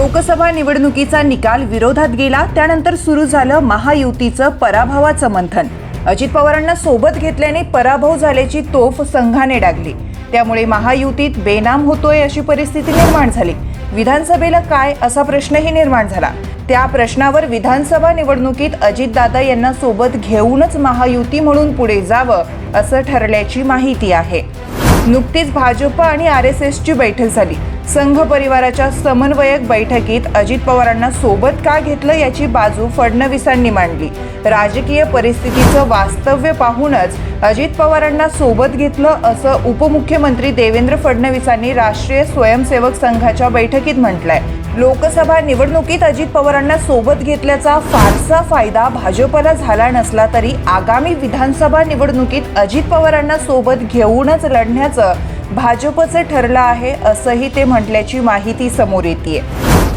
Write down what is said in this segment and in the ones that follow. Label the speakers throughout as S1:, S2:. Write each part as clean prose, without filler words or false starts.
S1: लोकसभा निवडणुकीचा निकाल विरोधात गेला, त्यानंतर सुरू झालं महायुतीचं पराभवाचं मंथन। अजित पवारांना सोबत घेतल्याने पराभव झाल्याची तोफ संघाने डागली। त्यामुळे महायुतीत बेनाम होतोय अशी परिस्थिती निर्माण झाली। विधानसभेला काय असा प्रश्नही निर्माण झाला। त्या प्रश्नावर विधानसभा निवडणुकीत अजितदादा यांना सोबत घेऊनच महायुती म्हणून पुढे जावं असं ठरल्याची माहिती आहे। नुकतीच भाजप आणि आरएसएसची बैठक झाली। संघ परिवाराच्या समन्वयक बैठकीत अजित पवारांना सोबत का घेतलं याची बाजू फडणवीसांनी मांडली। राजकीय परिस्थितीचं वास्तव्य पाहूनच अजित पवारांना सोबत घेतलं असं उपमुख्यमंत्री देवेंद्र फडणवीसांनी राष्ट्रीय स्वयंसेवक संघाच्या बैठकीत म्हटलंय। लोकसभा निवडणुकीत अजित पवारांना सोबत घेतल्याचा फारसा फायदा भाजपला झाला नसला तरी आगामी विधानसभा निवडणुकीत अजित पवारांना सोबत घेऊनच लढण्याचं भाजपचं ठरलं आहे असंही ते म्हटल्याची माहिती समोर येतेय।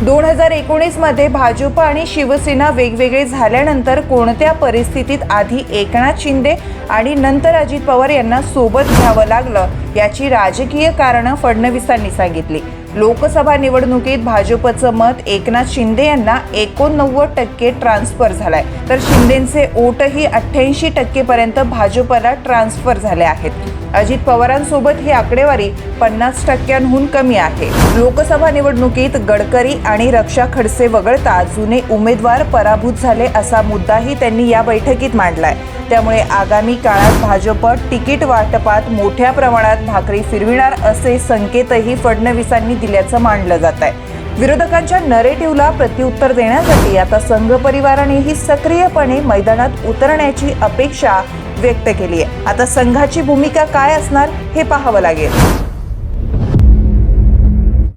S1: 2019 मध्ये भाजप आणि शिवसेना वेगवेगळे झाल्यानंतर कोणत्या परिस्थितीत आधी एकनाथ शिंदे आणि नंतर अजित पवार यांना सोबत घ्यावं लागलं याची राजकीय कारणं फडणवीसांनी सांगितली। लोकसभा निवडणुकीत भाजपचं मत एकनाथ शिंदे यांना 89% ट्रान्सफर झालाय, तर शिंदेंचे वोटही 88% पर्यंत भाजपला ट्रान्सफर झाले आहेत। अजित पवारांसोबत ही आकडेवारी 50%हून कमी आहे। लोकसभा निवडणुकीत गडकरी आणि रक्षा खडसे वगळता जुने उमेदवार पराभूत झाले असा मुद्दाही त्यांनी या बैठकीत मांडलाय। त्यामुळे आगामी काळात भाजप तिकीट वाटपात मोठ्या प्रमाणात भाकरी फिरविणार असे संकेतही फडणवीसांनी दिल्याचं मानलं जात आहे। विरोधकांच्या नरेटिव्हला प्रत्युत्तर देण्यासाठी आता संघ परिवारानेही सक्रियपणे मैदानात उतरण्याची अपेक्षा व्यक्त केली आहे। आता संघाची भूमिका काय असणार हे पाहावं लागेल।